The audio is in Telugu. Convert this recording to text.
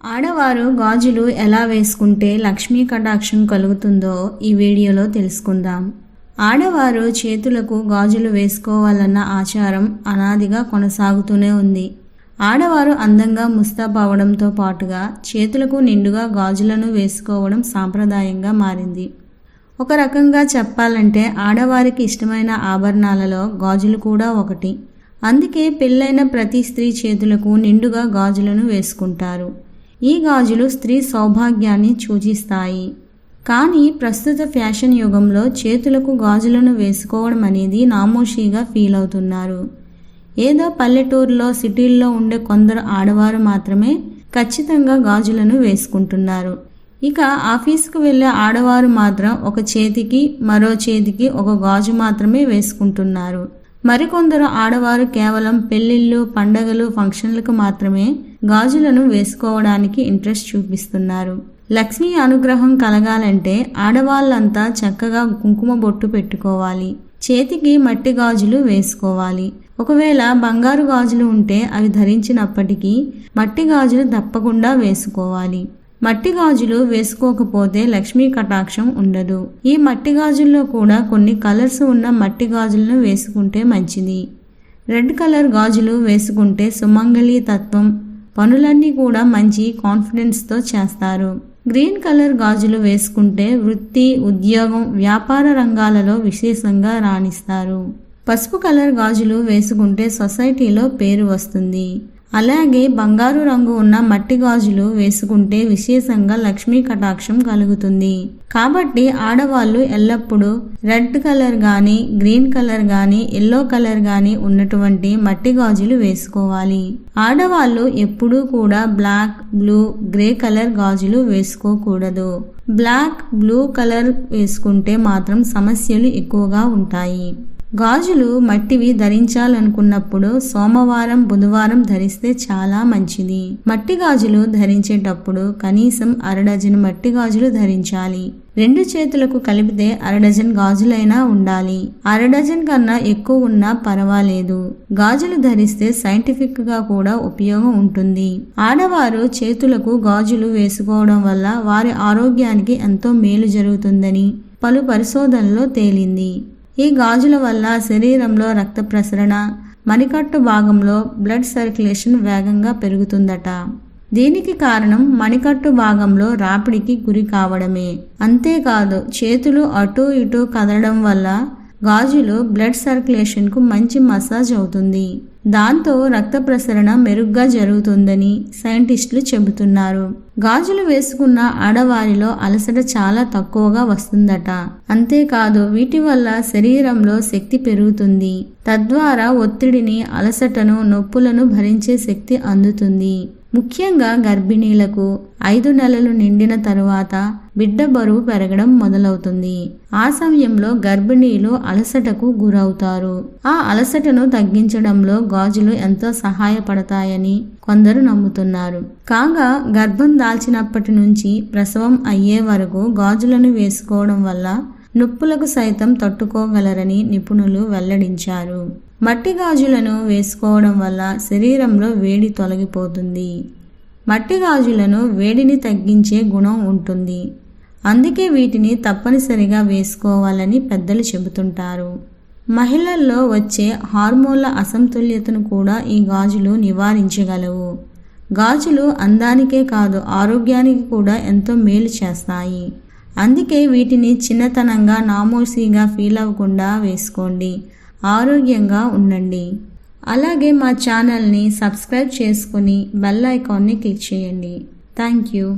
ఆడవారు గాజులు ఎలా వేసుకుంటే లక్ష్మీ కటాక్షం కలుగుతుందో ఈ వీడియోలో తెలుసుకుందాం. ఆడవారు చేతులకు గాజులు వేసుకోవాలన్న ఆచారం అనాదిగా కొనసాగుతూనే ఉంది. ఆడవారు అందంగా ముస్తాబు అవడంతో పాటుగా చేతులకు నిండుగా గాజులను వేసుకోవడం సాంప్రదాయంగా మారింది. ఒక రకంగా చెప్పాలంటే ఆడవారికి ఇష్టమైన ఆభరణాలలో గాజులు కూడా ఒకటి. అందుకే పెళ్ళైన ప్రతి స్త్రీ చేతులకు నిండుగా గాజులను వేసుకుంటారు. ఈ గాజులు స్త్రీ సౌభాగ్యాన్ని సూచిస్తాయి. కానీ ప్రస్తుత ఫ్యాషన్ యుగంలో చేతులకు గాజులను వేసుకోవడం అనేది నామోషీగా ఫీల్ అవుతున్నారు. ఏదో పల్లెటూరులో సిటీల్లో ఉండే కొందరు ఆడవారు మాత్రమే ఖచ్చితంగా గాజులను వేసుకుంటున్నారు. ఇక ఆఫీస్కు వెళ్ళే ఆడవారు మాత్రం ఒక చేతికి మరో చేతికి ఒక గాజు మాత్రమే వేసుకుంటున్నారు. మరికొందరు ఆడవారు కేవలం పెళ్లిళ్ళు, పండగలు, ఫంక్షన్లకు మాత్రమే గాజులను వేసుకోవడానికి ఇంట్రెస్ట్ చూపిస్తున్నారు. లక్ష్మీ అనుగ్రహం కలగాలంటే ఆడవాళ్ళంతా చక్కగా కుంకుమ బొట్టు పెట్టుకోవాలి. చేతికి మట్టి గాజులు వేసుకోవాలి. ఒకవేళ బంగారు గాజులు ఉంటే అవి ధరించినప్పటికీ మట్టి గాజులు తప్పకుండా వేసుకోవాలి. మట్టి గాజులు వేసుకోకపోతే లక్ష్మీ కటాక్షం ఉండదు. ఈ మట్టి గాజుల్లో కూడా కొన్ని కలర్స్ ఉన్న మట్టి గాజులను వేసుకుంటే మంచిది. రెడ్ కలర్ గాజులు వేసుకుంటే సుమంగళి తత్వం, పనులన్నీ కూడా మంచి కాన్ఫిడెన్స్తో చేస్తారు. గ్రీన్ కలర్ గాజులు వేసుకుంటే వృత్తి, ఉద్యోగం, వ్యాపార రంగాలలో విశేషంగా రాణిస్తారు. పసుపు కలర్ గాజులు వేసుకుంటే సొసైటీలో పేరు వస్తుంది. అలాగే బంగారు రంగు ఉన్న మట్టి గాజులు వేసుకుంటే విశేషంగా లక్ష్మీ కటాక్షం కలుగుతుంది. కాబట్టి ఆడవాళ్ళు ఎల్లప్పుడూ రెడ్ కలర్ గాని, గ్రీన్ కలర్ గాని, ఎల్లో కలర్ గాని ఉన్నటువంటి మట్టి గాజులు వేసుకోవాలి. ఆడవాళ్ళు ఎప్పుడూ కూడా బ్లాక్, బ్లూ, గ్రే కలర్ గాజులు వేసుకోకూడదు. బ్లాక్, బ్లూ కలర్ వేసుకుంటే మాత్రం సమస్యలు ఎక్కువగా ఉంటాయి. గాజులు మట్టివి ధరించాలనుకున్నప్పుడు సోమవారం, బుధవారం ధరిస్తే చాలా మంచిది. మట్టి గాజులు ధరించేటప్పుడు కనీసం 1/2 డజన్ మట్టి గాజులు ధరించాలి. 2 చేతులకు కలిపితే 1/2 డజన్ గాజులైనా ఉండాలి. 1/2 డజన్ కన్నా ఎక్కువ ఉన్నా పర్వాలేదు. గాజులు ధరిస్తే సైంటిఫిక్ గా కూడా ఉపయోగం ఉంటుంది. ఆడవారు చేతులకు గాజులు వేసుకోవడం వల్ల వారి ఆరోగ్యానికి ఎంతో మేలు జరుగుతుందని పలు పరిశోధనల్లో తేలింది. ఈ గాజుల వల్ల శరీరంలో రక్త ప్రసరణ, మణికట్టు భాగంలో బ్లడ్ సర్క్యులేషన్ వేగంగా పెరుగుతుందట. దీనికి కారణం మణికట్టు భాగంలో రాపిడికి గురి కావడమే. అంతేకాదు చేతులు అటు ఇటు కదలడం వల్ల గాజులు బ్లడ్ సర్క్యులేషన్కు మంచి మసాజ్ అవుతుంది. దాంతో రక్త ప్రసరణ మెరుగ్గా జరుగుతుందని సైంటిస్టులు చెబుతున్నారు. గాజులు వేసుకున్న ఆడవారిలో అలసట చాలా తక్కువగా వస్తుందట. అంతేకాదు వీటి వల్ల శరీరంలో శక్తి పెరుగుతుంది. తద్వారా ఒత్తిడిని, అలసటను, నొప్పులను భరించే శక్తి అందుతుంది. ముఖ్యంగా గర్భిణీలకు 5 నెలలు నిండిన తరువాత బిడ్డ బరువు పెరగడం మొదలవుతుంది. ఆ సమయంలో గర్భిణీలు అలసటకు గురవుతారు. ఆ అలసటను తగ్గించడంలో గాజులు ఎంతో సహాయపడతాయని కొందరు నమ్ముతున్నారు. కాగా గర్భం దాల్చినప్పటి నుంచి ప్రసవం అయ్యే వరకు గాజులను వేసుకోవడం వల్ల నొప్పులకు సైతం తట్టుకోగలరని నిపుణులు వెల్లడించారు. మట్టి గాజులను వేసుకోవడం వల్ల శరీరంలో వేడి తొలగిపోతుంది. మట్టి గాజులను వేడిని తగ్గించే గుణం ఉంటుంది. అందుకే వీటిని తప్పనిసరిగా వేసుకోవాలని పెద్దలు చెబుతుంటారు. మహిళల్లో వచ్చే హార్మోన్ల అసమతుల్యతను కూడా ఈ గాజులు నివారించగలవు. గాజులు అందానికే కాదు ఆరోగ్యానికి కూడా ఎంతో మేలు చేస్తాయి. అందుకే వీటిని చిన్నతనంగా, నామోసీగా ఫీల్ అవ్వకుండా వేసుకోండి. ఆరోగ్యంగా ఉండండి. అలాగే మా ఛానల్ని సబ్స్క్రైబ్ చేసుకుని బెల్ ఐకాన్ని క్లిక్ చేయండి. Thank you.